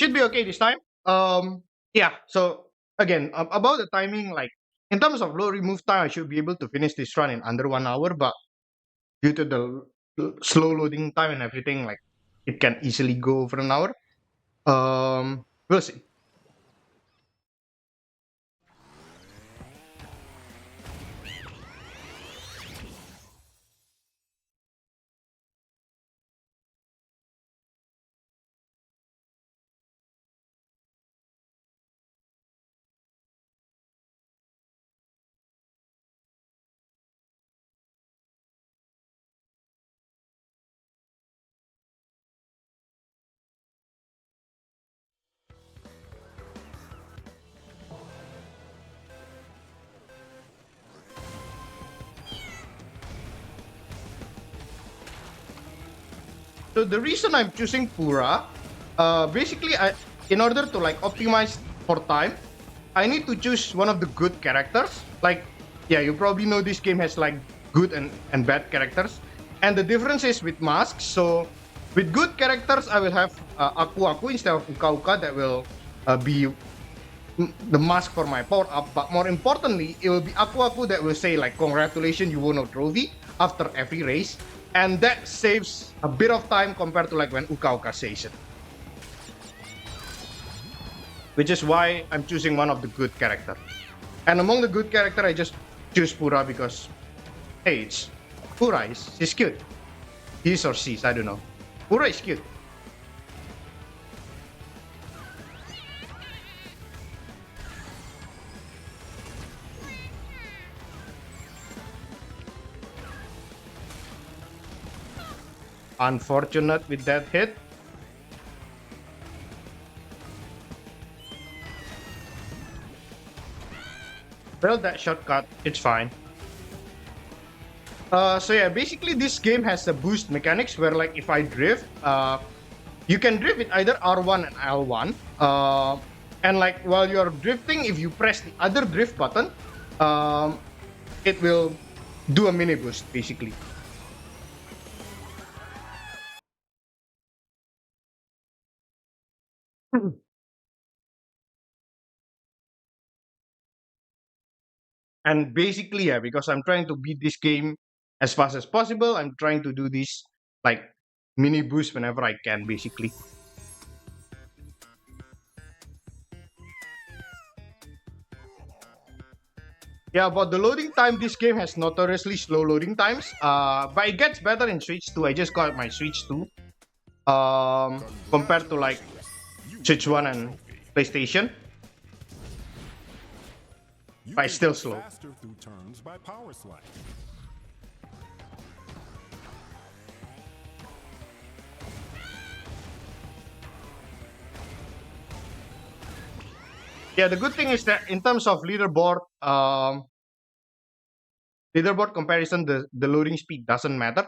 should be okay this time. Yeah. So again, about the timing, like in terms of load remove time, I should be able to finish this run in under 1 hour. But due to the slow loading time and everything, like it can easily go over an hour. We'll see. So the reason I'm choosing Pura, basically, in order to like optimize for time, I need to choose one of the good characters. Like, yeah, you probably know this game has like good and bad characters, and the difference is with masks. So with good characters, I will have Aku instead of Uka that will be the mask for my power up. But more importantly, it will be Aku that will say like, "Congratulations, you won a trophy" after every race, and that saves a bit of time compared to like when Uka says it. Which is why I'm choosing one of the good character. And among the good character, I just choose Pura because, hey, it's Pura. She's cute. He's or she's, I don't know. Pura is cute. Unfortunate with that hit. Well, that shortcut, it's fine. So yeah, basically this game has a boost mechanics where like if I drift, you can drift with either R1 and L1. And like while you're drifting, if you press the other drift button, it will do a mini boost basically. And basically, yeah, because I'm trying to beat this game as fast as possible, I'm trying to do this like mini boost whenever I can, basically. Yeah, but the loading time, this game has notoriously slow loading times. But it gets better in Switch 2. I just got my Switch 2. Compared to like Switch 1 and PlayStation. But it's still slow. Yeah, the good thing is that in terms of leaderboard comparison, the loading speed doesn't matter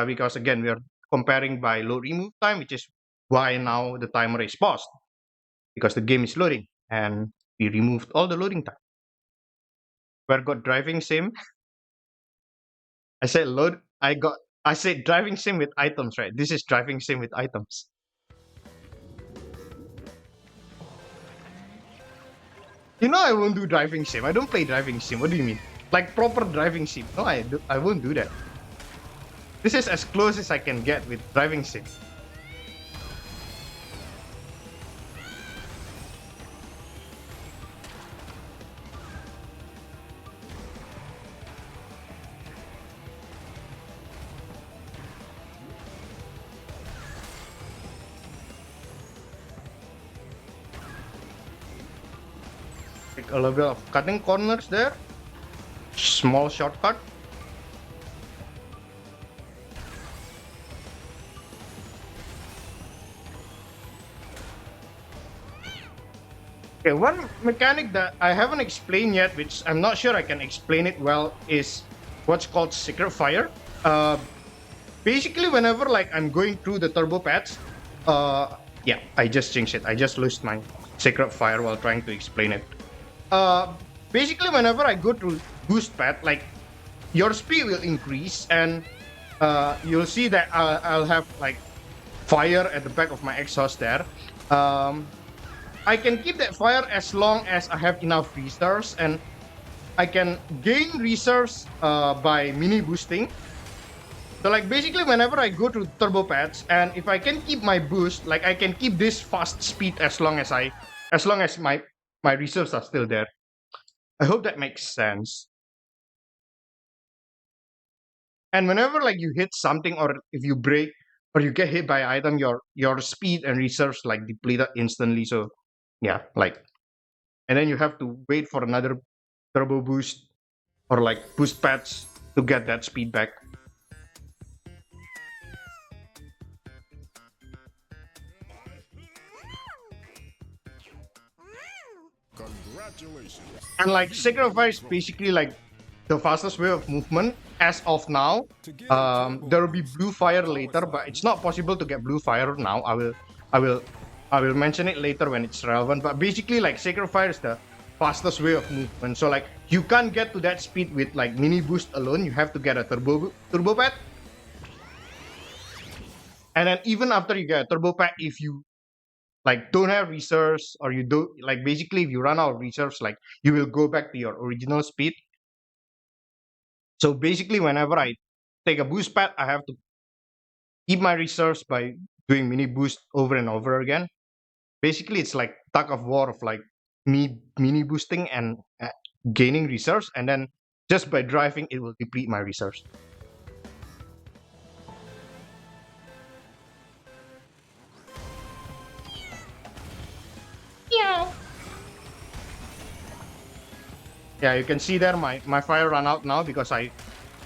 because again we are comparing by load remove time, which is why now the timer is paused because the game is loading and we removed all the loading time. Where got driving sim? I said load. I said driving sim with items, right? This is driving sim with items. You know I won't do driving sim. I don't play driving sim. What do you mean? Like proper driving sim? No, I won't do that. This is as close as I can get with driving sim. Like a little bit of cutting corners there. Small shortcut. Okay, one mechanic that I haven't explained yet, which I'm not sure I can explain it well, is what's called secret fire. Basically, whenever like I'm going through the turbo pads, yeah, I just changed it. I just lost my secret fire while trying to explain it. Basically, whenever I go to boost pad, like your speed will increase, and you'll see that I'll have like fire at the back of my exhaust there. Um, I can keep that fire as long as I have enough reserves, and I can gain reserves by mini boosting. So like basically whenever I go to turbo pads, and if I can keep my boost, like I can keep this fast speed as long as my reserves are still there. I hope that makes sense. And whenever like you hit something, or if you break or you get hit by an item, your speed and reserves like depleted instantly. So yeah, like, and then you have to wait for another turbo boost or like boost pads to get that speed back. Congratulations. And like sacrifice basically like the fastest way of movement as of now. There will be blue fire later, but it's not possible to get blue fire now. I will I will mention it later when it's relevant. But basically like sacred fire is the fastest way of movement. So like you can't get to that speed with like mini boost alone. You have to get a turbo pad. And then even after you get a turbo pad, if you like don't have reserves, or you do like basically if you run out of reserves, like you will go back to your original speed. So basically, whenever I take a boost pad, I have to keep my reserves by doing mini boost over and over again. Basically, it's like tug of war of like me mini boosting and gaining reserves, and then just by driving, it will deplete my reserves. Yeah. Yeah, you can see there my fire run out now because I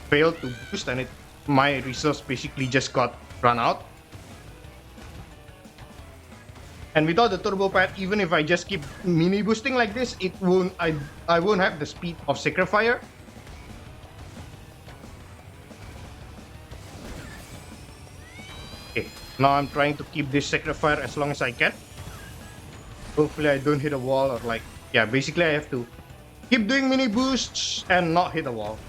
failed to boost, and my reserves basically just got run out. And without the turbo pad, even if I just keep mini boosting like this, it won't. I won't have the speed of Sacrifier. Okay, now I'm trying to keep this Sacrifier as long as I can. Hopefully, I don't hit a wall, or like, yeah. Basically, I have to keep doing mini boosts and not hit a wall.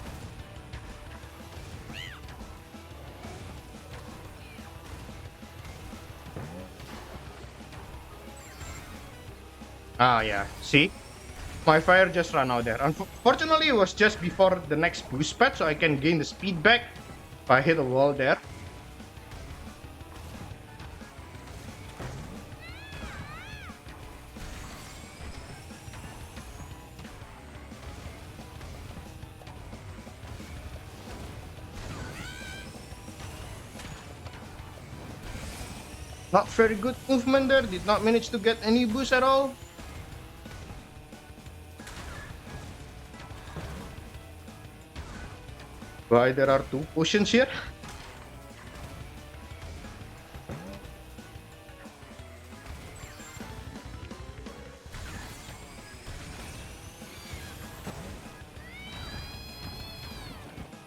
Ah, yeah. See, my fire just ran out there. Unfortunately, it was just before the next boost pad, so I can gain the speed back if I hit a wall there. Not very good movement there. Did not manage to get any boost at all. Why there are two potions here?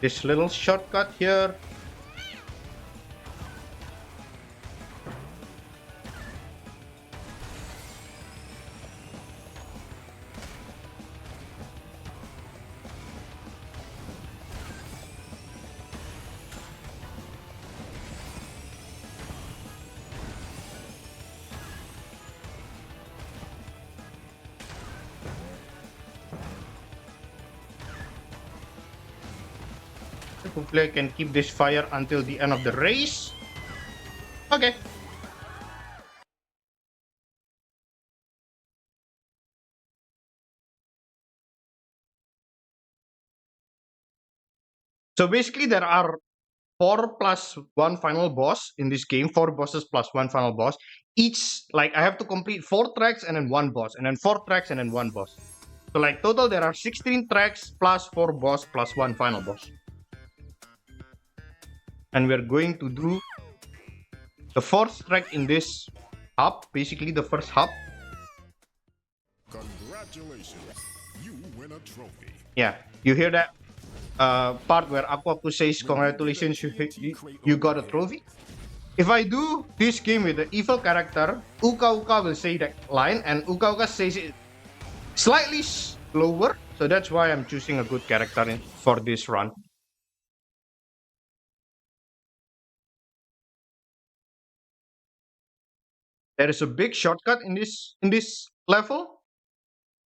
This little shortcut here. Hopefully I can keep this fire until the end of the race. Okay. So basically there are 4 plus 1 final boss in this game. 4 bosses plus 1 final boss. Each, like I have to complete 4 tracks and then 1 boss. And then 4 tracks and then 1 boss. So like total there are 16 tracks plus 4 boss plus 1 final boss. And we're going to do the 4th track in this hub. Basically the first hub. Congratulations. You win a trophy. Yeah, you hear that part where Aquaku says, "Congratulations, you got a trophy." If I do this game with the evil character, Uka Uka will say that line, and Uka Uka says it slightly slower. So that's why I'm choosing a good character for this run. There is a big shortcut in this level.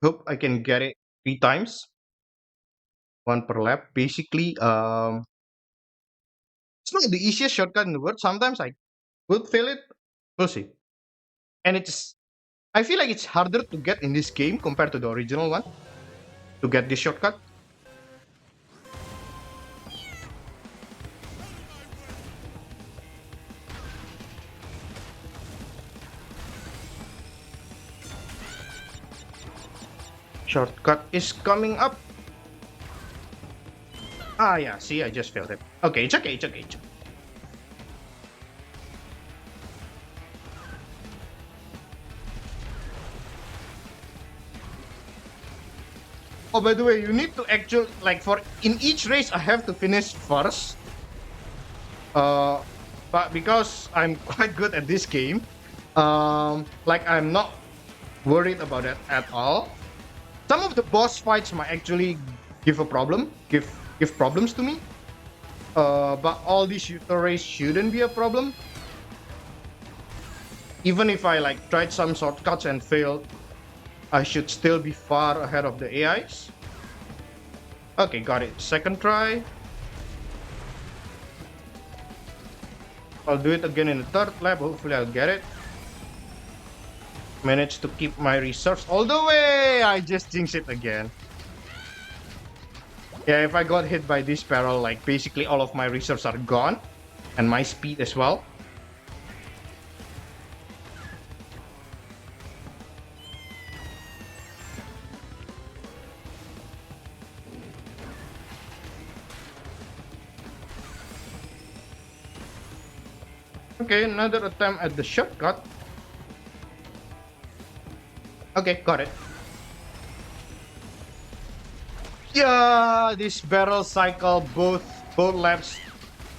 Hope I can get it 3 times, one per lap. Basically, it's not the easiest shortcut in the world. Sometimes I would fail it. We'll see. And I feel like it's harder to get in this game compared to the original one to get this shortcut. Shortcut is coming up. Ah, yeah. See, I just failed it. Okay, it's okay. It's okay. It's okay. Oh, by the way, you need to actually like for in each race I have to finish first. But because I'm quite good at this game, like I'm not worried about that at all. Some of the boss fights might actually give problems to me. But all these shooter race shouldn't be a problem. Even if I like tried some shortcuts and failed, I should still be far ahead of the AIs. Okay, got it. Second try. I'll do it again in the third lap. Hopefully I'll get it. Managed to keep my reserves all the way. I just jinxed it again. Yeah, if I got hit by this barrel, like basically all of my reserves are gone. And my speed as well. Okay, another attempt at the shortcut. Okay, got it. Yeah, this barrel cycle, both laps,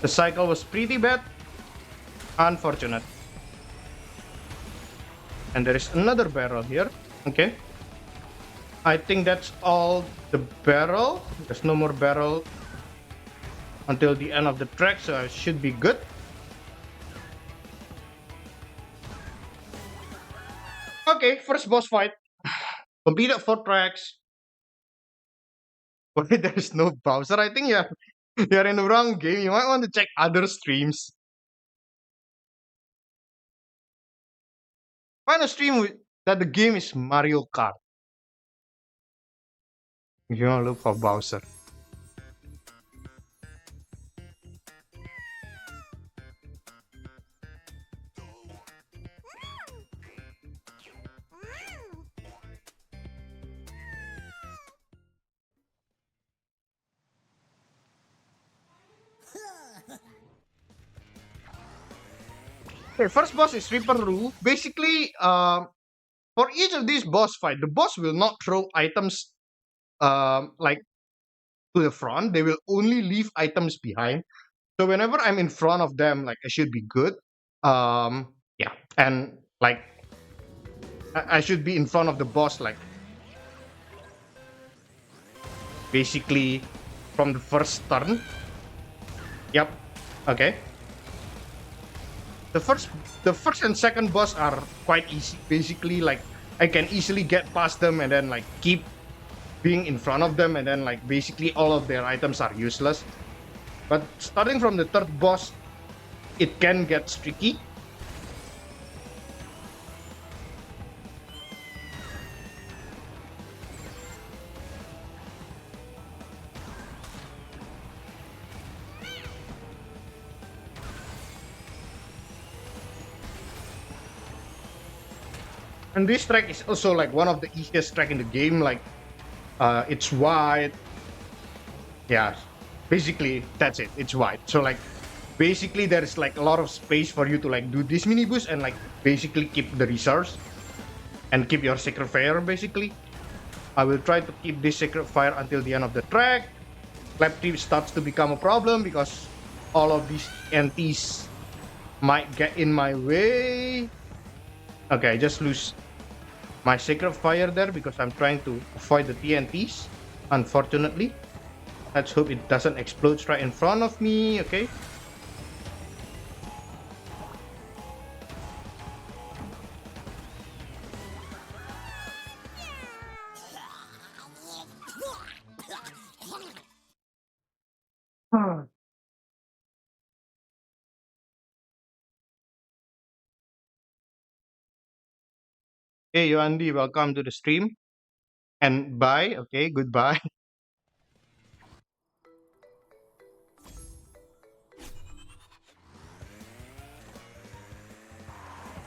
the cycle was pretty bad. Unfortunate. And there is another barrel here. Okay. I think that's all the barrel. There's no more barrel until the end of the track, so I should be good. Okay, first boss fight. Completed 4 tracks. Wait, there's no Bowser. I think you're in the wrong game. You might want to check other streams. Find a stream that the game is Mario Kart. If you want to look for Bowser. Okay, first boss is Reaper Roo. Basically, for each of these boss fight, the boss will not throw items like to the front. They will only leave items behind. So whenever I'm in front of them, like I should be good. Yeah, and like I should be in front of the boss, like basically from the first turn. Yep. Okay. The first and second boss are quite easy. Basically, like I can easily get past them and then like keep being in front of them, and then like basically all of their items are useless. But starting from the third boss, it can get tricky. And this track is also like one of the easiest track in the game. Like, it's wide. Yeah, basically that's it. It's wide. So like, basically there is like a lot of space for you to like do this mini boost and like basically keep the resource and keep your secret fire. Basically, I will try to keep this secret fire until the end of the track. Lap 3 starts to become a problem because all of these NTs might get in my way. Okay, I just lose my secret fire there because I'm trying to avoid the TNTs, unfortunately. Let's hope it doesn't explode right in front of me. Okay. Hey, Yoandi, welcome to the stream. And bye. Okay, goodbye.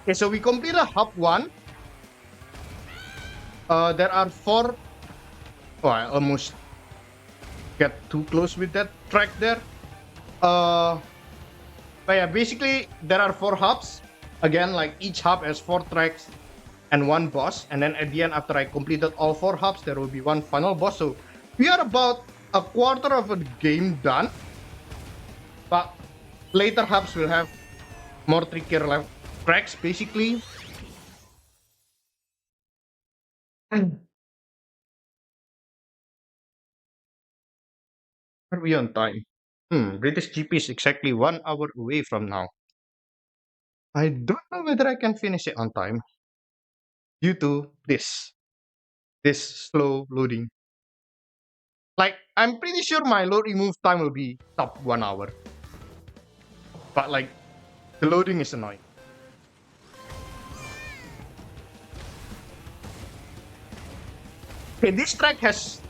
Okay, so we completed hub one. There are four. Oh, I almost get too close with that track there. Uh, but yeah, basically there are four hubs. Again, like each hub has four tracks and one boss. And then at the end, after I completed all four hubs, there will be one final boss. So we are about a quarter of the game done. But later hubs will have more trickier tracks, basically. Are we on time? British GP is exactly 1 hour away from now. I don't know whether I can finish it on time due to this slow loading. Like, I'm pretty sure my load remove time will be top 1 hour. But like, the loading is annoying. Okay, this track has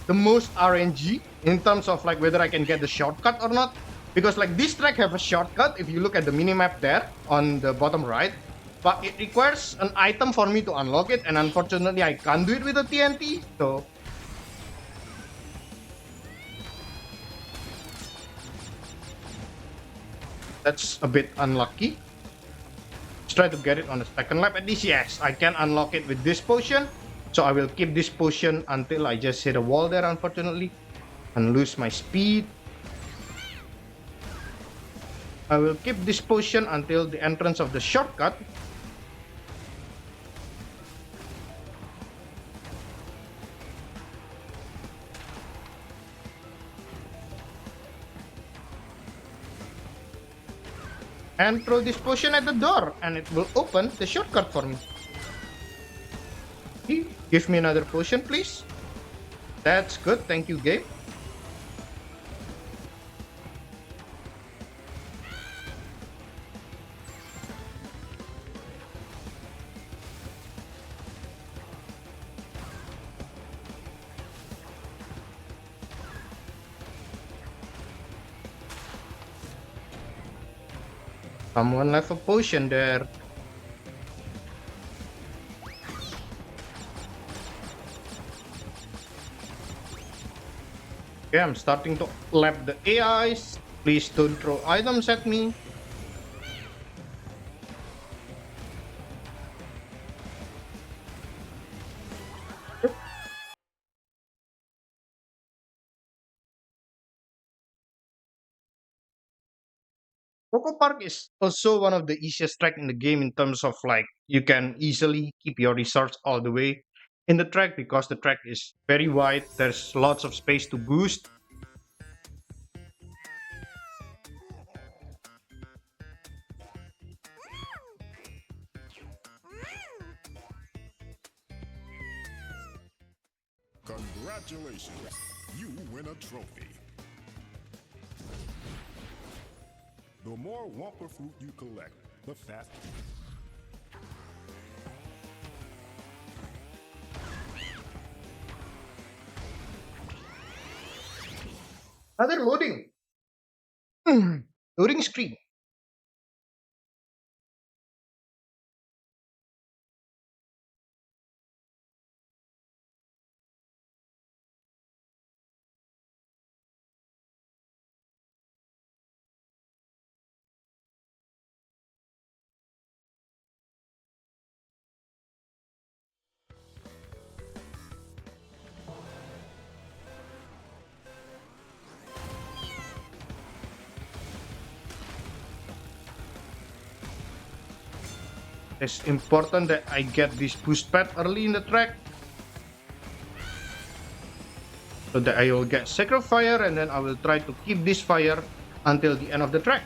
the most RNG in terms of like whether I can get the shortcut or not. Because like this track have a shortcut if you look at the minimap there on the bottom right. But it requires an item for me to unlock it, and unfortunately I can't do it with a TNT, so that's a bit unlucky. Let's try to get it on the second lap. At least, yes, I can unlock it with this potion. So I will keep this potion until I just hit a wall there, unfortunately, and lose my speed. I will keep this potion until the entrance of the shortcut. And throw this potion at the door, and it will open the shortcut for me. Give me another potion, please. That's good. Thank you, game. Someone left a potion there. Okay, I'm starting to lap the AIs. Please don't throw items at me. Coco Park is also one of the easiest track in the game in terms of like you can easily keep your resource all the way in the track because the track is very wide. There's lots of space to boost. Congratulations, you win a trophy. The more Wumpa fruit you collect, the faster. Another loading. Loading screen. It's important that I get this boost pad early in the track so that I will get Sacred Fire, and then I will try to keep this fire until the end of the track.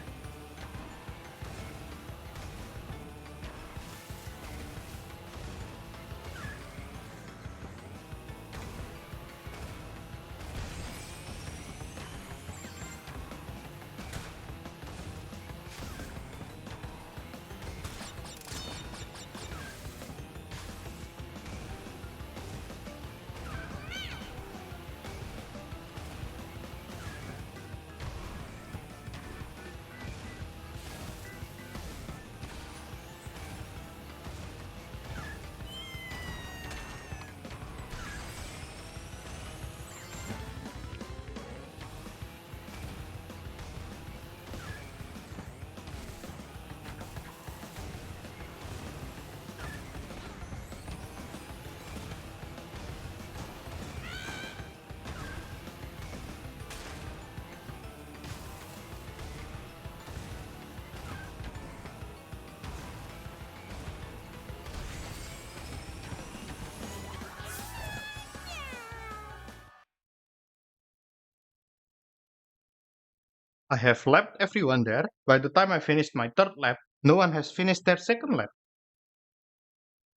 I have lapped everyone there. By the time I finished my third lap, no one has finished their second lap.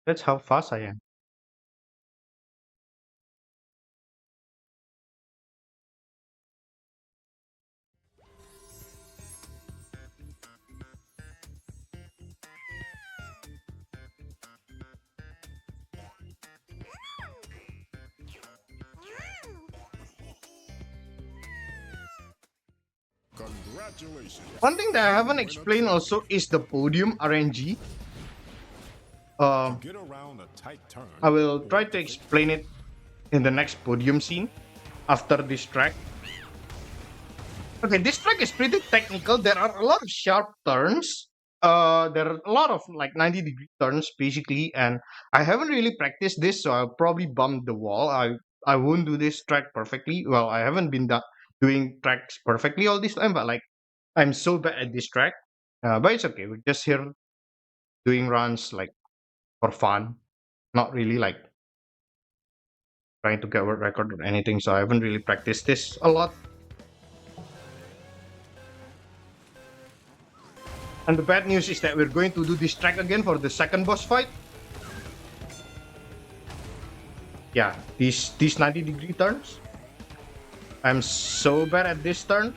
That's how fast I am. Congratulations. One thing that I haven't Winner explained trophy. also is the Podium RNG. To get around a tight turn, I will hold try the to fake- explain it in the next podium scene after this track. Okay, this track is pretty technical. There are a lot of sharp turns. There are a lot of like 90-degree turns basically, and I haven't really practiced this, so I'll probably bump the wall. I won't do this track perfectly. Well, I haven't been doing tracks perfectly all this time, but like I'm so bad at this track. But it's okay. We're just here doing runs like for fun, not really like trying to get a world record or anything. So I haven't really practiced this a lot. And the bad news is that we're going to do this track again for the second boss fight. Yeah, these 90-degree turns. I'm so bad at this turn.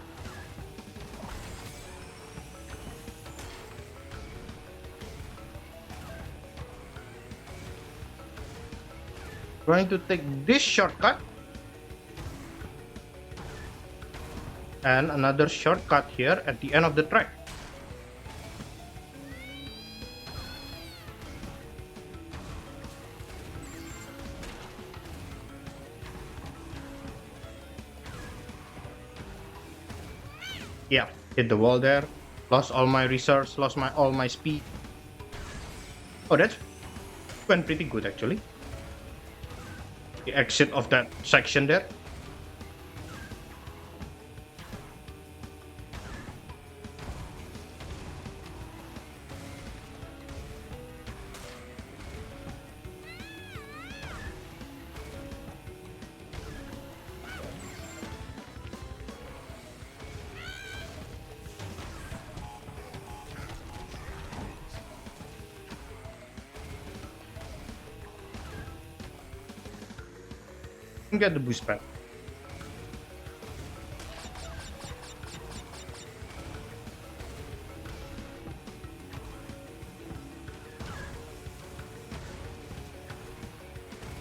Trying to take this shortcut. And another shortcut here at the end of the track. Yeah, hit the wall there. Lost all my reserves, lost all my speed. Oh, that went pretty good actually. The exit of that section there. And get the boost back.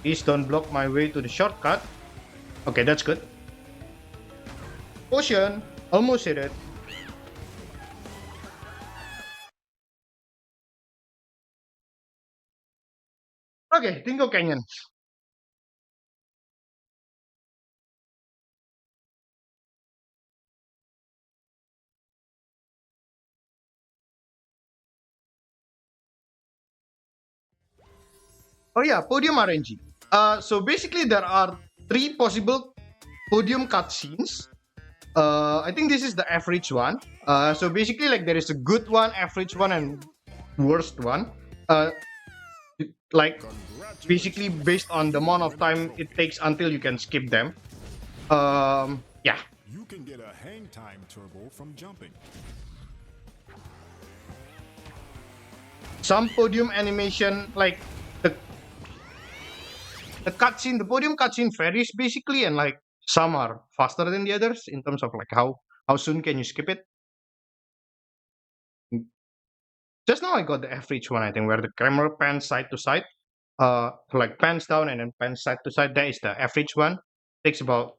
Please don't block my way to the shortcut. Okay, that's good. Potion! Almost hit it. Okay, Tingo Canyon. Oh yeah, Podium RNG. So basically there are three possible podium cutscenes. I think this is the average one. So basically like there is a good one, average one, and worst one. Uh, like basically Congratulations. based on the amount of Winner time trophy. it takes until you can skip them. Yeah. You can get a hang time turbo from jumping. Some podium animation like the the cutscene, the podium cutscene varies basically, and like some are faster than the others in terms of like how soon can you skip it. Just now I got the average one, I think, where the camera pans side to side, like pans down and then pans side to side. That is the average one. Takes about,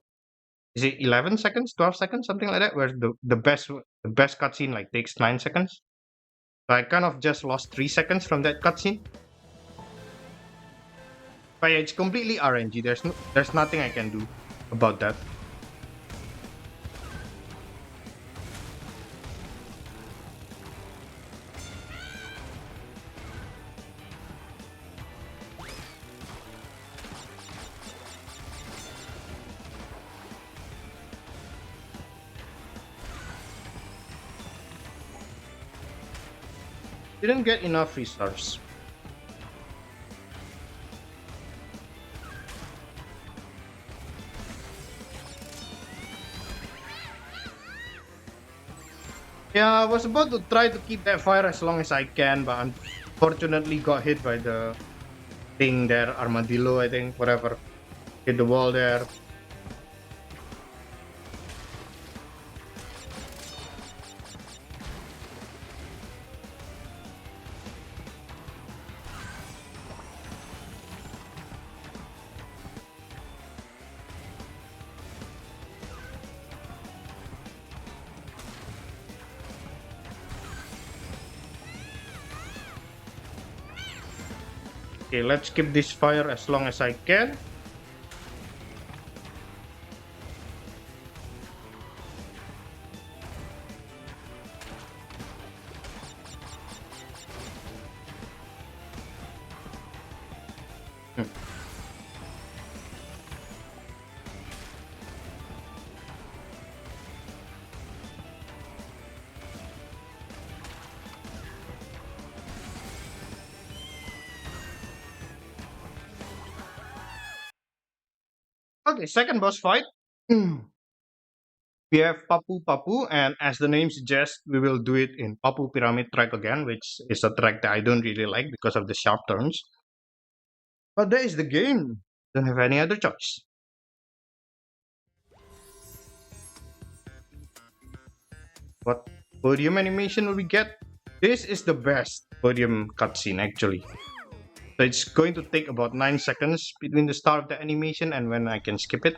is it 11 seconds, 12 seconds, something like that. Where the best cutscene like takes 9 seconds. So I kind of just lost 3 seconds from that cutscene. But yeah, it's completely RNG. There's nothing I can do about that. Didn't get enough resource. Yeah, I was about to try to keep that fire as long as I can, but unfortunately got hit by the thing there, armadillo, I think, whatever. Hit the wall there. Okay, let's keep this fire as long as I can. Hmm. Okay, second boss fight. We have Papu Papu, and as the name suggests, we will do it in Papu Pyramid track again, which is a track that I don't really like because of the sharp turns. But that is the game. Don't have any other choice. What podium animation will we get? This is the best podium cutscene actually. So it's going to take about 9 seconds between the start of the animation and when I can skip it.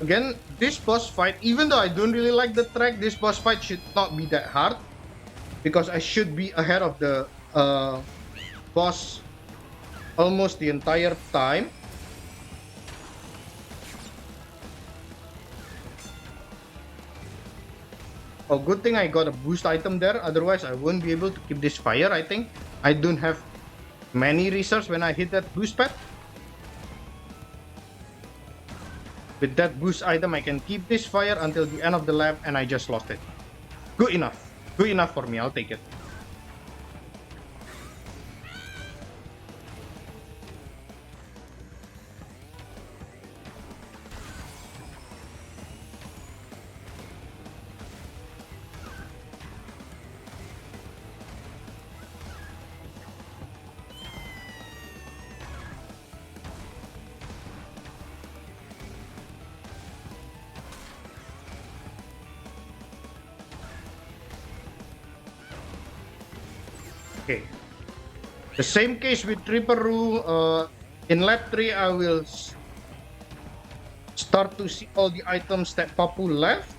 Again, this boss fight, even though I don't really like the track, this boss fight should not be that hard because I should be ahead of the boss almost the entire time. Oh, good thing I got a boost item there, otherwise I won't be able to keep this fire, I think. I don't have many reserves when I hit that boost pad. With that boost item, I can keep this fire until the end of the lap, and I just lost it. Good enough. Good enough for me, I'll take it. Okay. The same case with Ripperoo. In lap 3, I will start to see all the items that Papu left.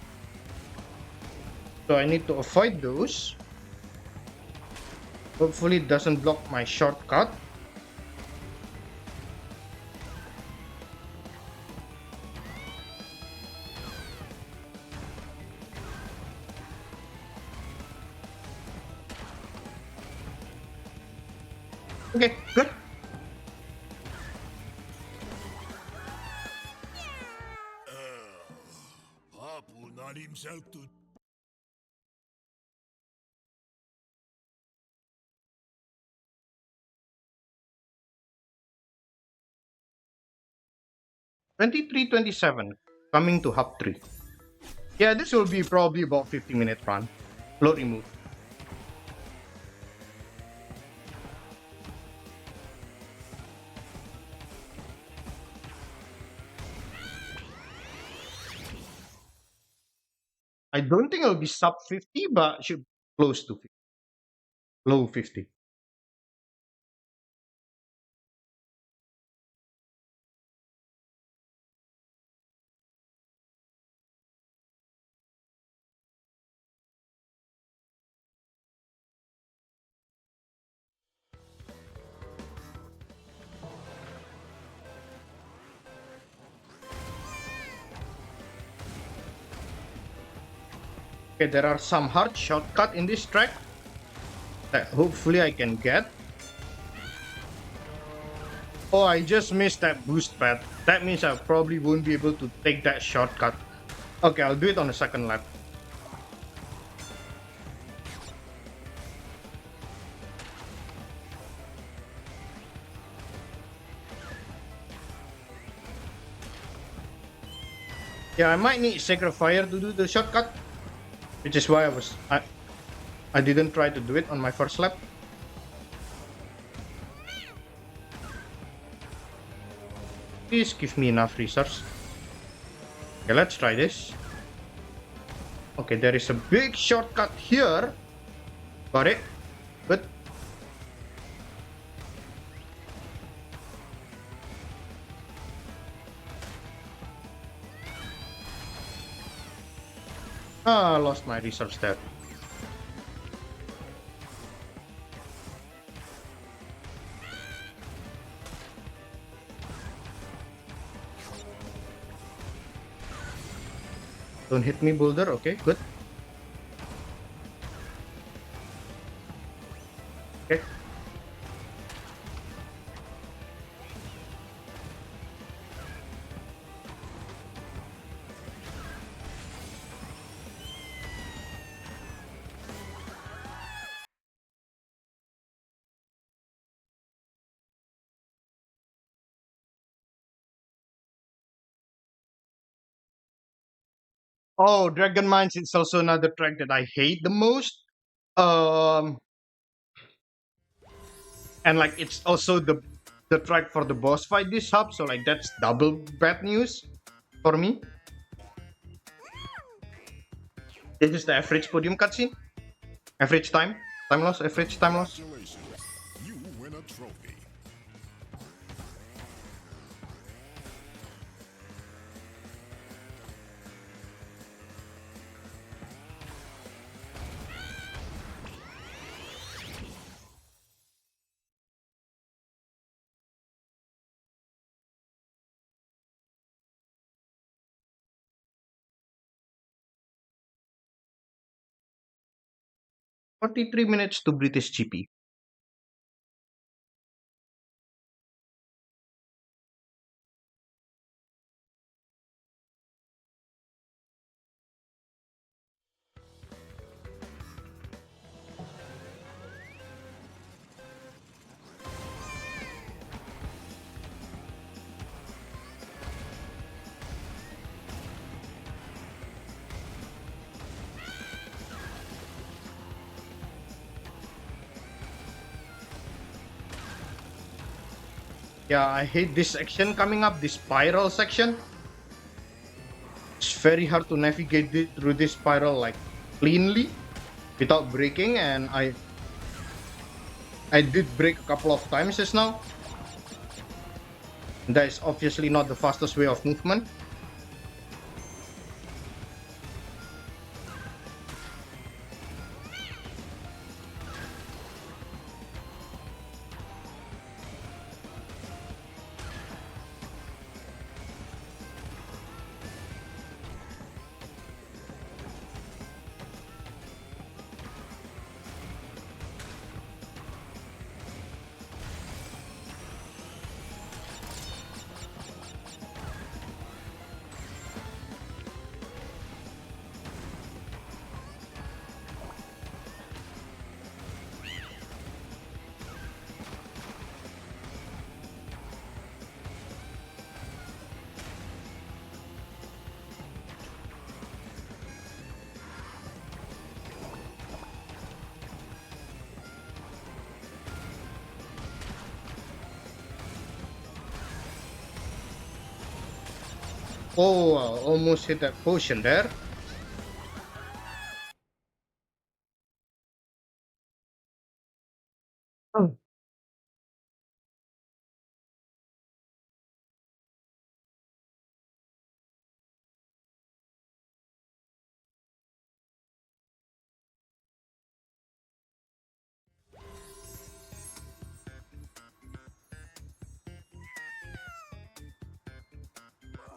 So I need to avoid those. Hopefully it doesn't block my shortcut. Okay, good. Papu not himself to 23:27, coming to hub 3. Yeah, this will be probably about 50-minute run. Load remove. I don't think it'll be sub 50, but should close to 50. Low 50. Okay, there are some hard shortcut in this track. that hopefully I can get. Oh, I just missed that boost pad. That means I probably won't be able to take that shortcut. Okay, I'll do it on the second lap. Yeah, I might need Sacred Fire to do the shortcut, which is why I didn't try to do it on my first lap. Please give me enough resource. Okay, let's try this. Okay, there is a big shortcut here. Got it. But I lost my resource there. Don't hit me, boulder. Okay, good. Okay. Oh, Dragon Mines is also another track that I hate the most. Um, and like it's also the track for the boss fight this hub, so like that's double bad news for me. This is the average podium cutscene. Average time, time loss, average time loss. Congratulations. You win a trophy. Forty-three minutes to British GP. Yeah, I hate this section coming up, this spiral section. It's very hard to navigate through this spiral like cleanly without breaking, and I did break a couple of times just now. That is obviously not the fastest way of movement. Oh, almost hit that potion there. Oh.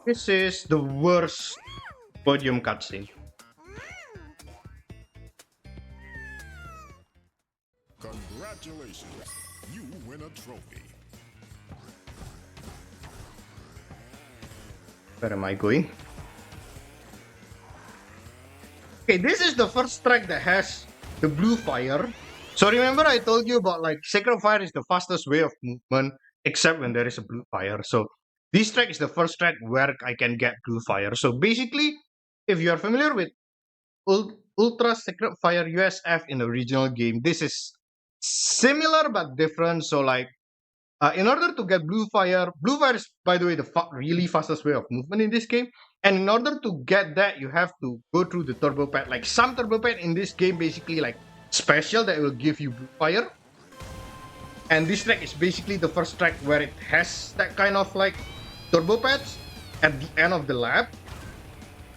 This is the worst podium cutscene. Congratulations, you win a trophy. Where am I going? Okay, this is the first track that has the blue fire. So remember I told you about like sacred fire is the fastest way of movement except when there is a blue fire. So this track is the first track where I can get blue fire. So basically, if you are familiar with Ultra Sacred Fire USF in the original game, this is similar but different. So like in order to get blue fire is by the way the really fastest way of movement in this game. And in order to get that, you have to go through the turbo pad. Like some turbo pad in this game, basically like special that will give you blue fire. And this track is basically the first track where it has that kind of like turbo pads at the end of the lap.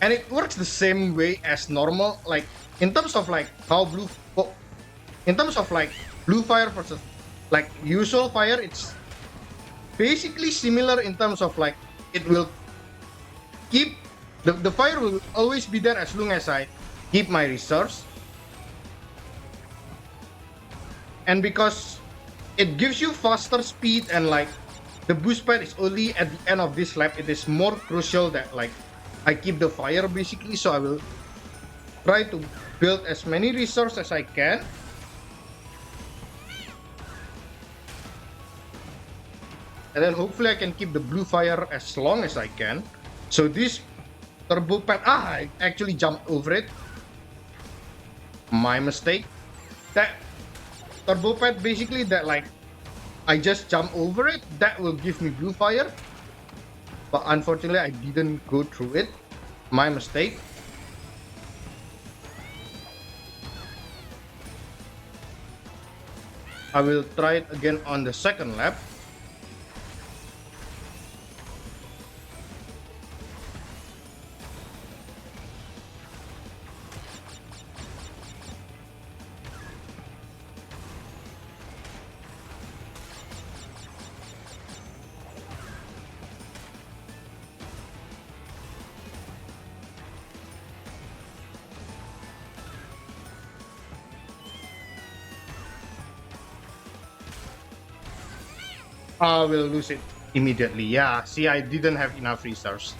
And it works the same way as normal. Like in terms of like how in terms of like blue fire versus like usual fire, it's basically similar in terms of like it will keep the fire will always be there as long as I keep my reserves. And because it gives you faster speed and like the boost pad is only at the end of this lap, it is more crucial that like I keep the fire basically. So I will try to build as many resources as I can. And then hopefully I can keep the blue fire as long as I can. So this turbo pad, I actually jumped over it. My mistake. That turbo pad basically that like I just jump over it, that will give me blue fire. But unfortunately I didn't go through it. My mistake. I will try it again on the second lap. I will lose it immediately. Yeah, see, I didn't have enough resources.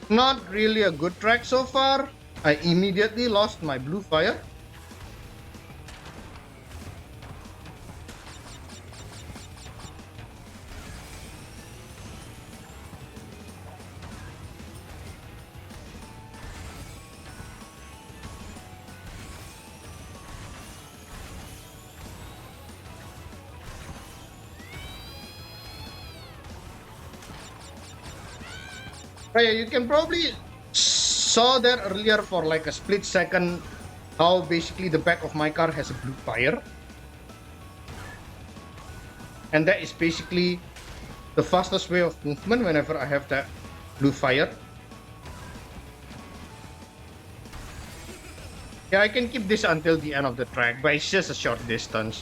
Not really a good track so far. I immediately lost my blue fire. Oh, yeah, you can probably saw that earlier for like a split second how basically the back of my car has a blue fire. And that is basically the fastest way of movement whenever I have that blue fire. Yeah, I can keep this until the end of the track, but it's just a short distance.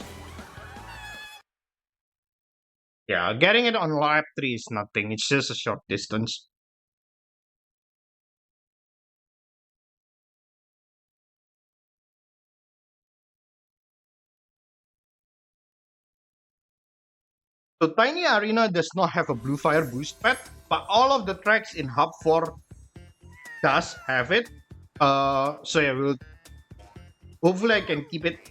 Yeah, getting it on lap 3 is nothing, it's just a short distance. So Tiny Arena does not have a blue fire boost pad, but all of the tracks in Hub 4 does have it. So yeah, hopefully I can keep it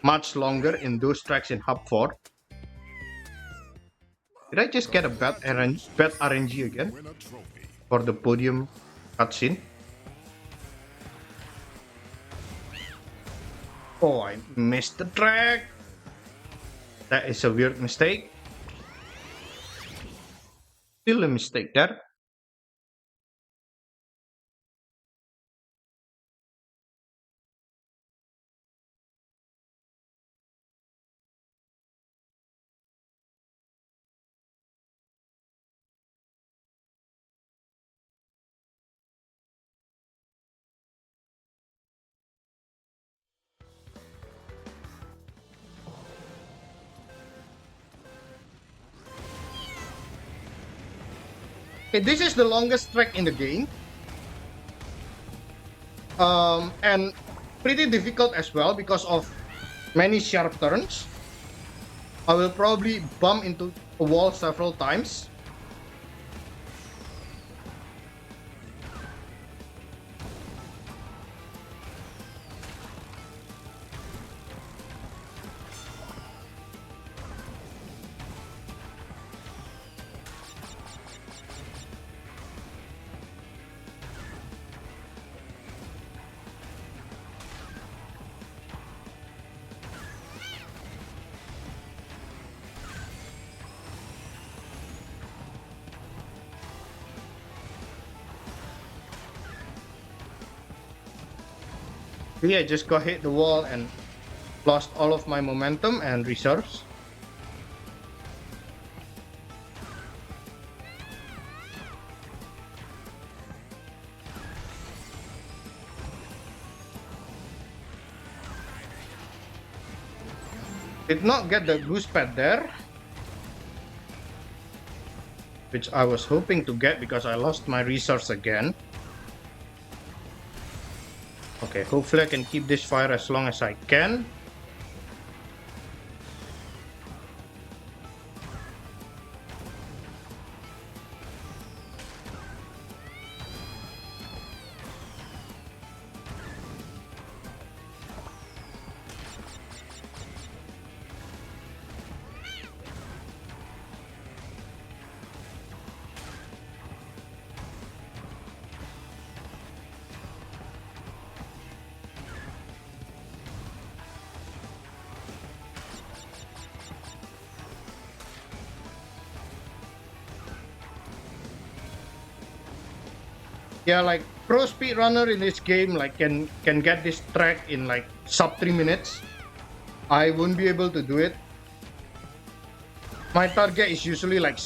much longer in those tracks in Hub 4. Did I just get a bad RNG again for the podium cutscene? Oh, I missed the track. That is a weird mistake. Still a mistake there. Okay, this is the longest track in the game. And pretty difficult as well because of many sharp turns. I will probably bump into a wall several times. Yeah, I just got hit the wall and lost all of my momentum and reserves. Did not get the boost pad there, which I was hoping to get because I lost my reserves again. Okay, hopefully I can keep this fire as long as I can. Yeah, like pro speedrunner in this game like can get this track in like sub 3 minutes. I won't be able to do it. My target is usually like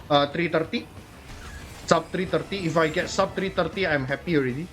330, sub 330. If I get sub 330, I'm happy already.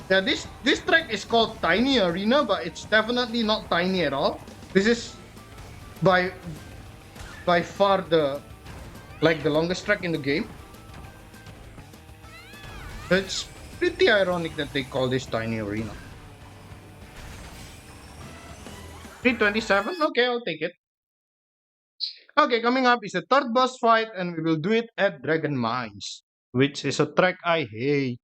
Yeah, this track is called Tiny Arena, but it's definitely not tiny at all. This is by far the longest track in the game. It's pretty ironic that they call this Tiny Arena. 327? Okay, I'll take it. Okay, coming up is the third boss fight, and we will do it at Dragon Mines, which is a track I hate.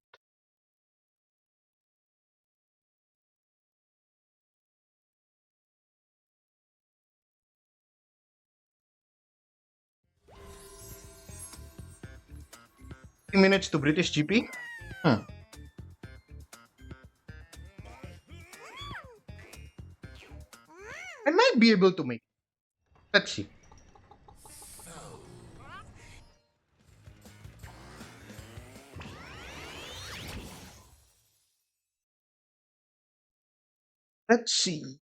Minutes to British GP. I might be able to make. Let's see. Let's see.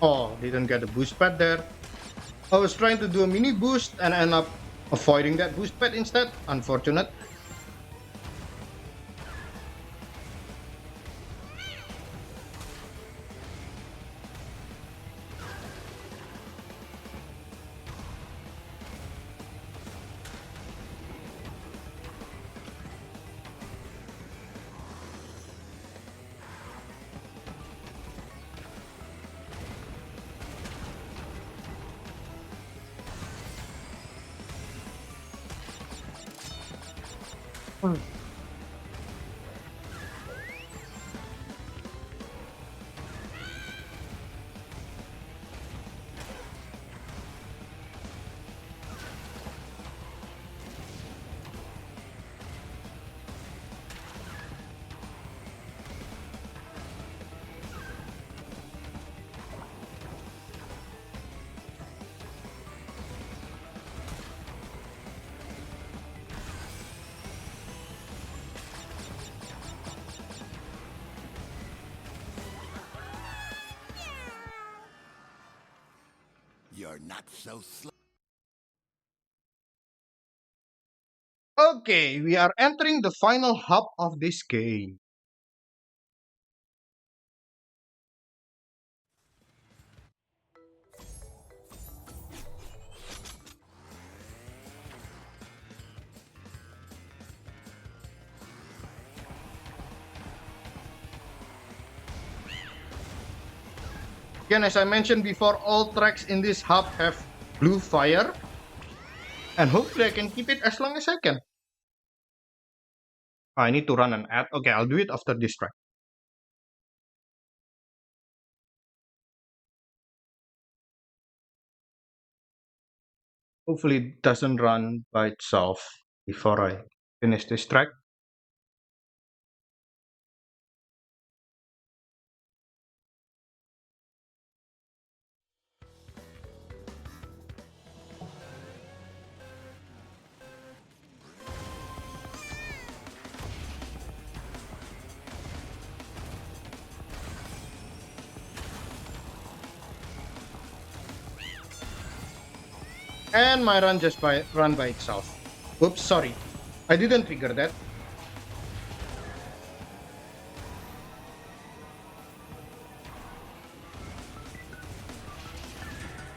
Oh, didn't get a boost pad there. I was trying to do a mini boost and end up avoiding that boost pad instead. Unfortunate. You're not so slow. Okay, we are entering the final hub of this game. Again, as I mentioned before, all tracks in this hub have blue fire. And hopefully I can keep it as long as I can. I need to run an ad. Okay, I'll do it after this track. Hopefully it doesn't run by itself before I finish this track. And my run just run by itself. Oops, sorry. I didn't trigger that.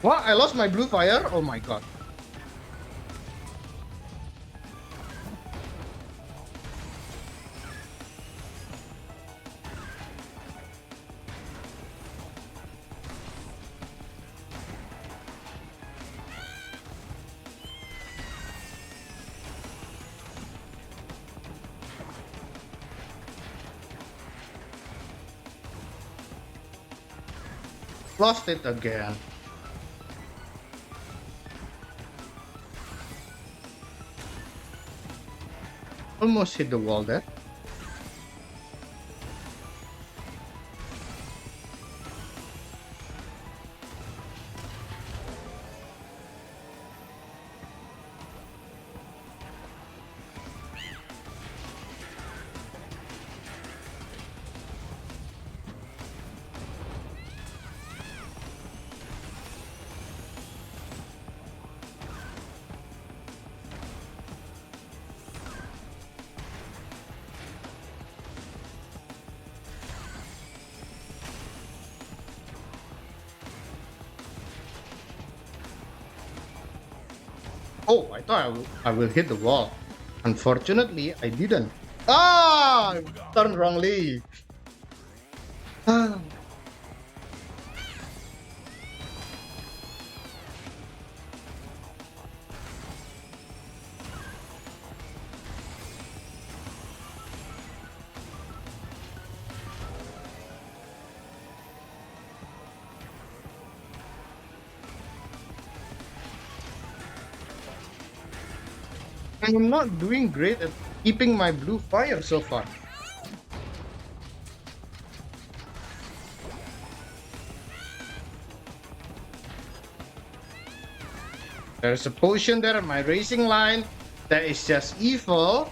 What? I lost my blue fire? Oh my god. Lost it again. Almost hit the wall there. Oh, I thought I will hit the wall. Unfortunately, I didn't. Ah! Turned wrongly. Ah. I'm not doing great at keeping my blue fire so far. There's a potion there on my racing line that is just evil.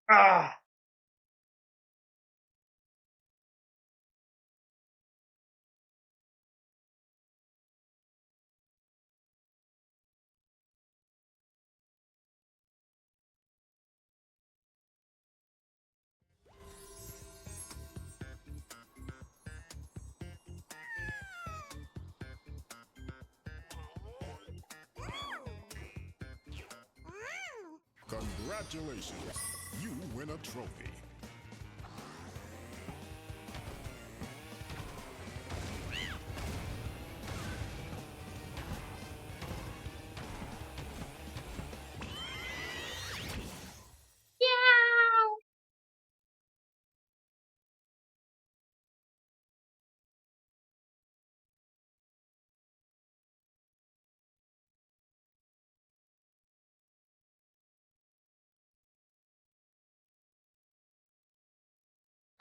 Ah! Congratulations, you win a trophy.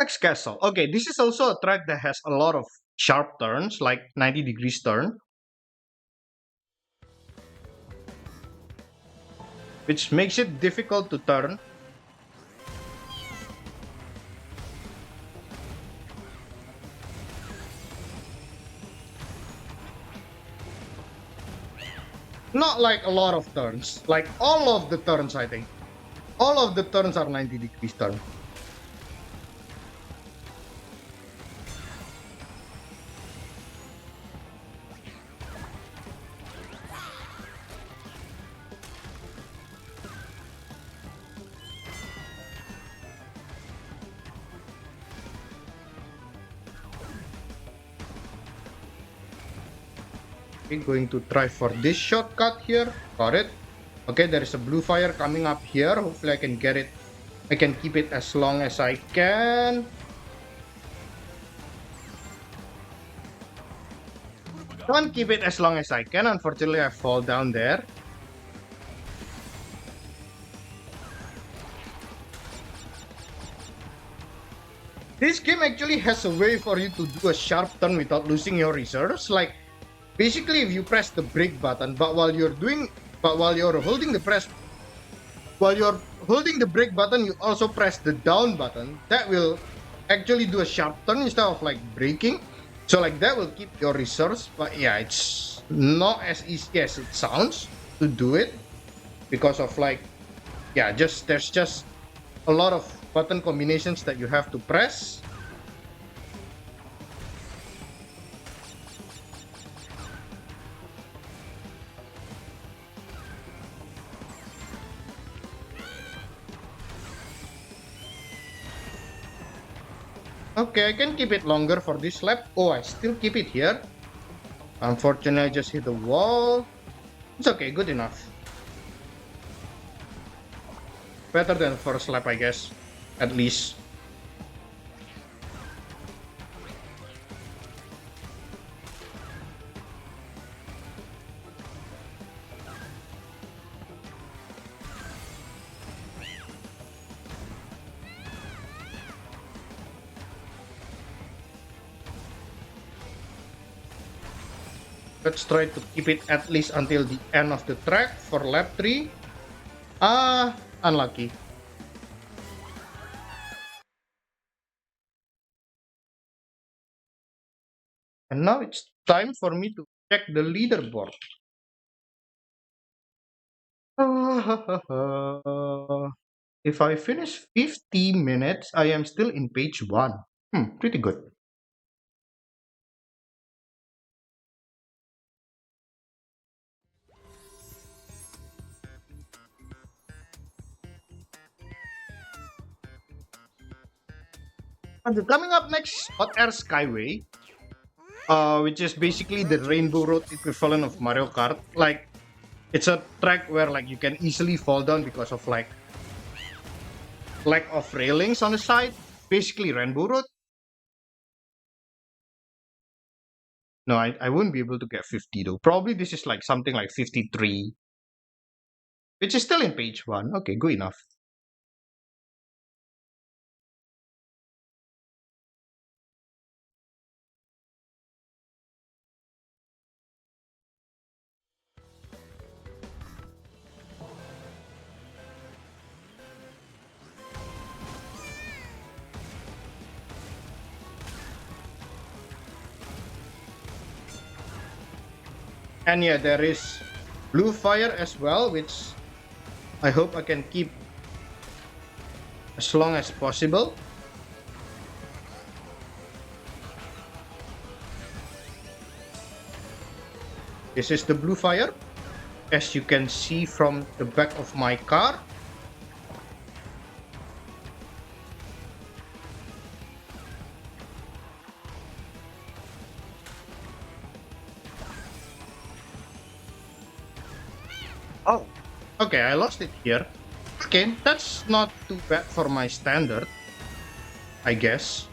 Next castle. Okay, this is also a track that has a lot of sharp turns, like 90 degrees turn, which makes it difficult to turn. Not like a lot of turns, like all of the turns, I think. All of the turns are 90 degrees turn. Okay, going to try for this shortcut here. Got it. Okay, there is a blue fire coming up here. Hopefully I can get it. I can keep it as long as I can. Can't keep it as long as I can. Unfortunately, I fall down there. This game actually has a way for you to do a sharp turn without losing your reserves. Like, basically, if you press the brake button, but while you're holding the brake button, you also press the down button. That will actually do a sharp turn instead of like braking. So like that will keep your reserves. But yeah, it's not as easy as it sounds to do it because of like, yeah, there's just a lot of button combinations that you have to press. Okay, I can keep it longer for this lap. Oh, I still keep it here. Unfortunately, I just hit the wall. It's okay, good enough. Better than first lap, I guess. At least. Let's try to keep it at least until the end of the track for lap 3. Unlucky. And now it's time for me to check the leaderboard. If I finish 50 minutes, I am still in page 1. Pretty good. And coming up next, Hot Air Skyway, which is basically the Rainbow Road equivalent of Mario Kart. Like, it's a track where like you can easily fall down because of like lack of railings on the side. Basically, Rainbow Road. No, I wouldn't be able to get 50 though. Probably this is like something like 53, which is still in page 1. Okay, good enough. And yeah, there is blue fire as well, which I hope I can keep as long as possible. This is the blue fire, as you can see from the back of my car. Oh, okay, I lost it here. Okay, that's not too bad for my standard, I guess.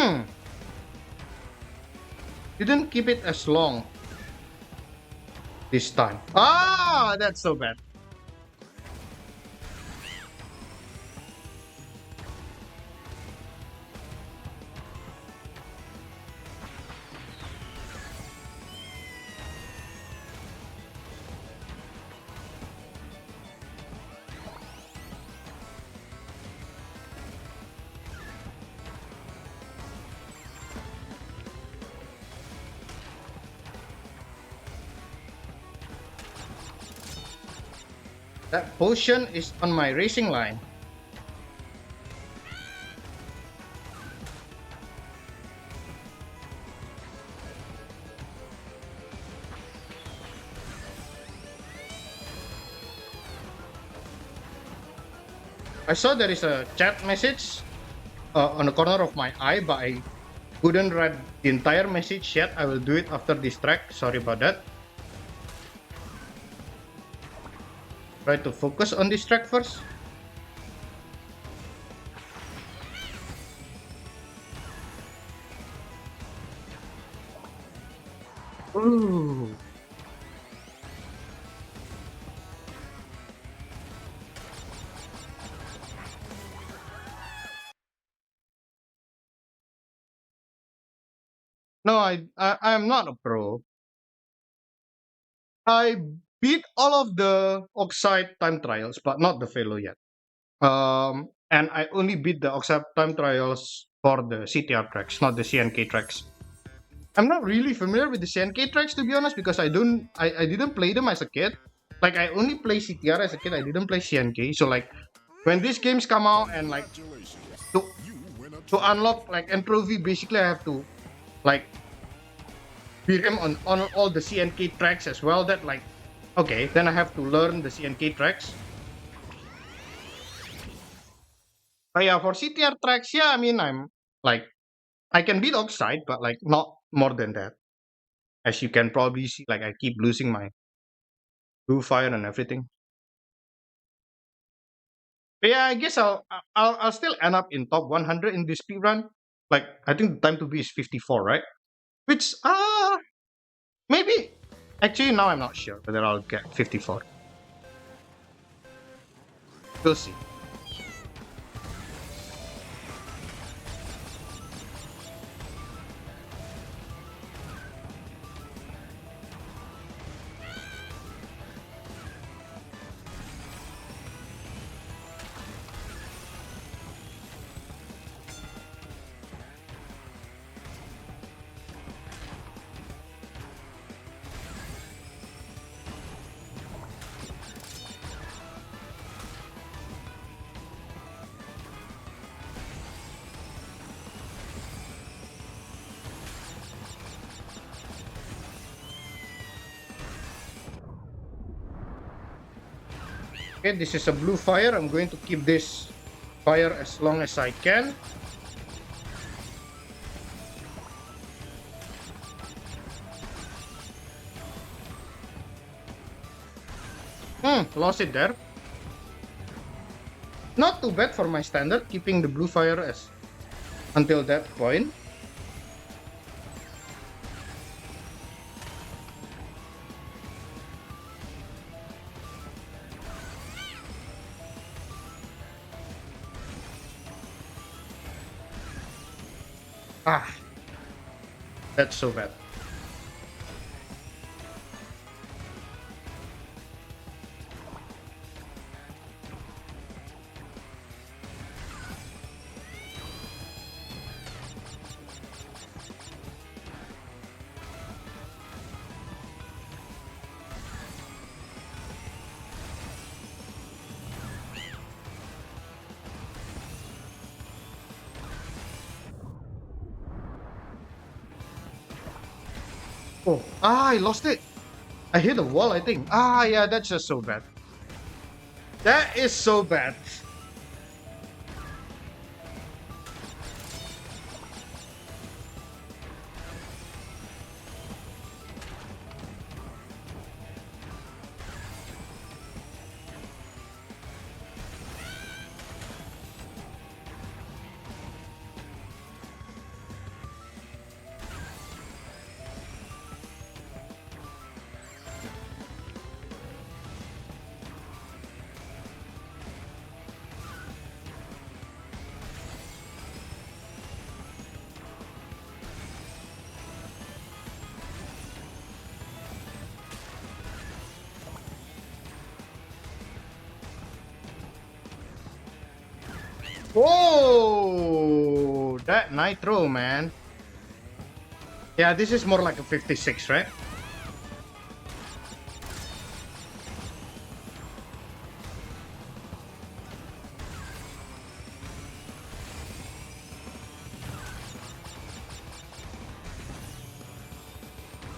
Hmm, didn't keep it as long this time. Ah, that's so bad. That potion is on my racing line. I saw there is a chat message on the corner of my eye, but I couldn't read the entire message yet. I will do it after this track. Sorry about that. Try to focus on this track first. Ooh. No, I'm not a pro. I beat all of the Oxide time trials, but not the Velo yet. And I only beat the Oxide time trials for the CTR tracks, not the CNK tracks. I'm not really familiar with the CNK tracks, to be honest, because I didn't play them as a kid. Like I only play CTR as a kid. I didn't play CNK. So like when these games come out and like Congratulations. to You win a to trophy. unlock like entropy, basically I have to like beat him on all the CNK tracks as well. That like okay, then I have to learn the CNK tracks. But yeah, for CTR tracks, yeah, I mean I'm like I can beat Oxide, but like not more than that. As you can probably see, like I keep losing my blue fire and everything. But yeah, I guess I'll still end up in top 100 in this speed run. Like I think the time to beat is 54, right? Which maybe actually now I'm not sure whether I'll get 54. We'll see. Okay, this is a blue fire. I'm going to keep this fire as long as I can. Lost it there. Not too bad for my standard, keeping the blue fire as until that point. Ah, that's so bad. Oh, I lost it. I hit a wall, I think. Yeah, that's just so bad. That is so bad. Whoa! That nitro, man. Yeah, this is more like a 56, right?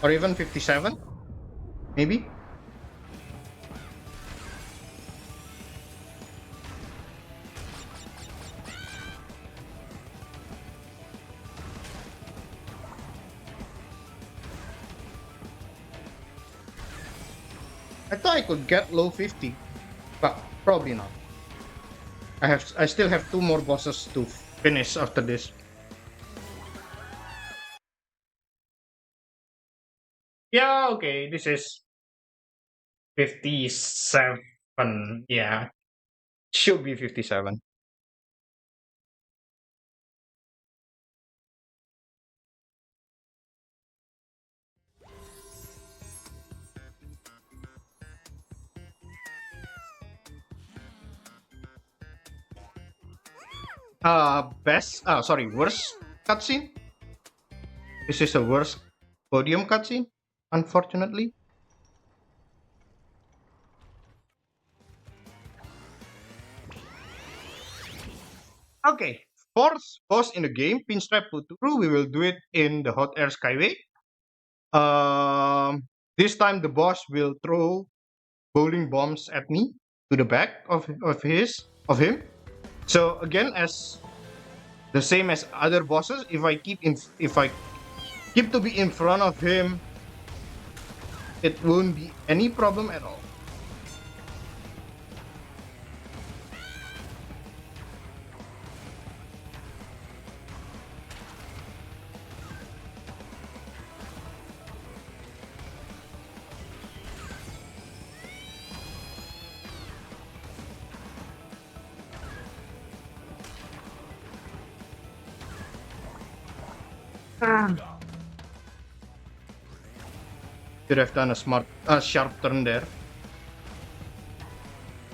Or even 57, maybe? I thought I could get low 50, but probably not. I still have two more bosses to finish after this. Yeah, okay, this is 57. Yeah, should be 57. Worst cutscene. This is the worst podium cutscene, unfortunately. Okay, fourth boss in the game, Pinstripe Futuru. We will do it in the Hot Air Skyway. This time the boss will throw bowling bombs at me to the back of him. So again, as the same as other bosses, if I keep to be in front of him, it won't be any problem at all. Should have done a sharp turn there.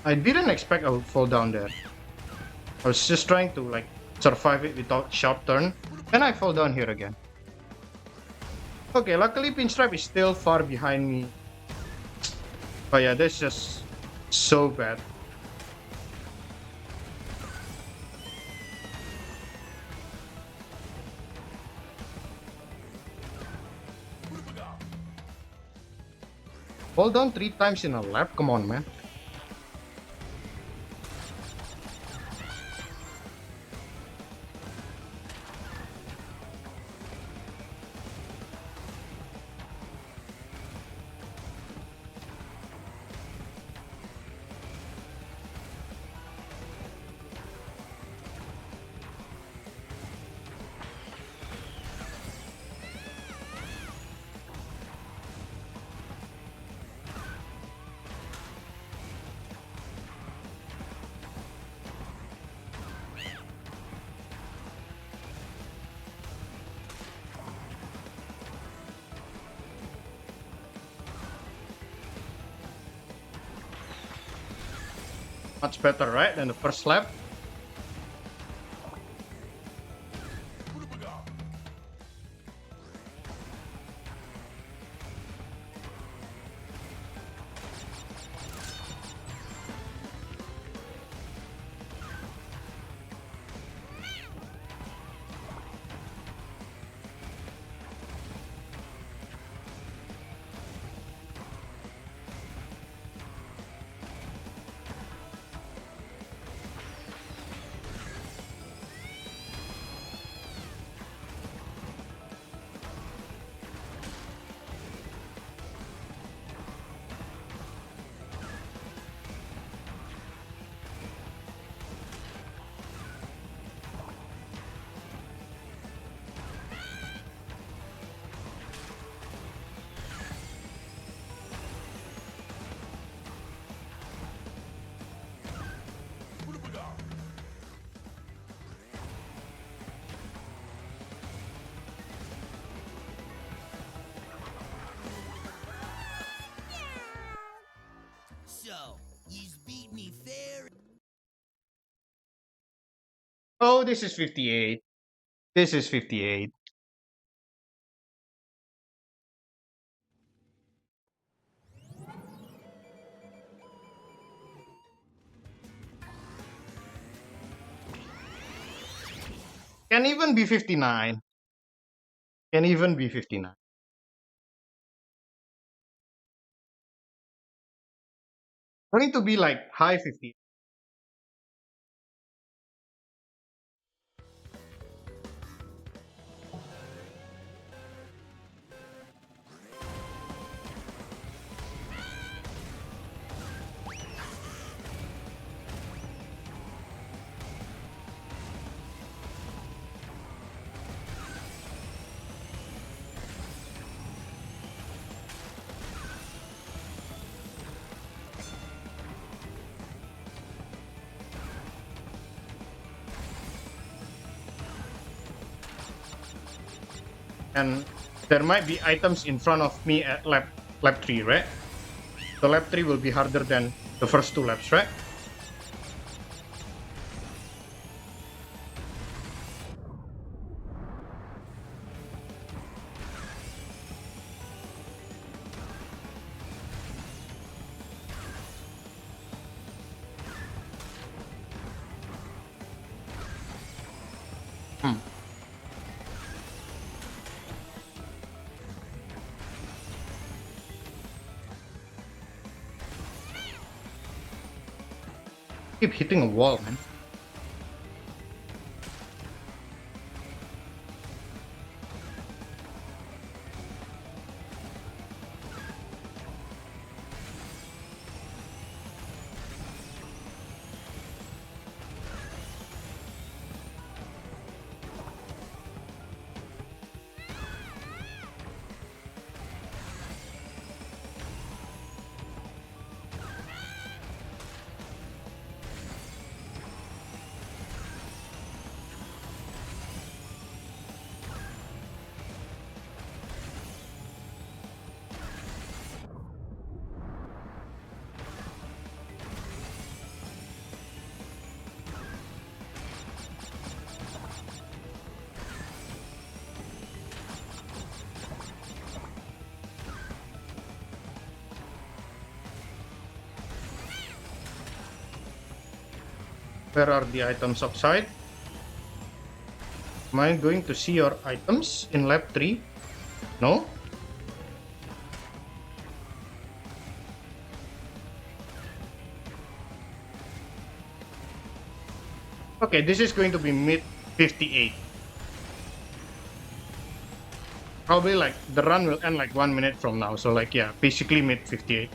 I didn't expect I would fall down there. I was just trying to like survive it without sharp turn, and I fall down here again. Okay, luckily Pinstripe is still far behind me. But yeah, this is just so bad. Fall down 3 times in a lap? Come on, man. Much better, right, than the first lap? this is 58. This is 58. Can even be 59. Can even be 59. Going to be like high 50. And there might be items in front of me at lap 3, right? The lap 3 will be harder than the first 2 laps, right? Keep hitting a wall, man. Where are the items outside? Am I going to see your items in lap 3? No? Okay, this is going to be mid 58. Probably like the run will end like 1 minute from now. So like, yeah, basically mid 58.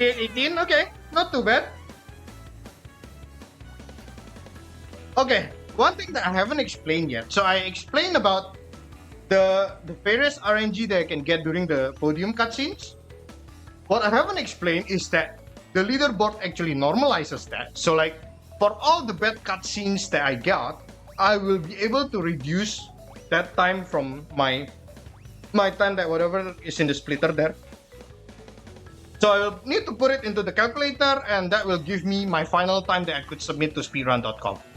Okay, 18, okay, not too bad. Okay, one thing that I haven't explained yet. So I explained about the various RNG that I can get during the podium cutscenes. What I haven't explained is that the leaderboard actually normalizes that. So like, for all the bad cutscenes that I got, I will be able to reduce that time from my time that whatever is in the splitter there. So I will need to put it into the calculator, and that will give me my final time that I could submit to speedrun.com.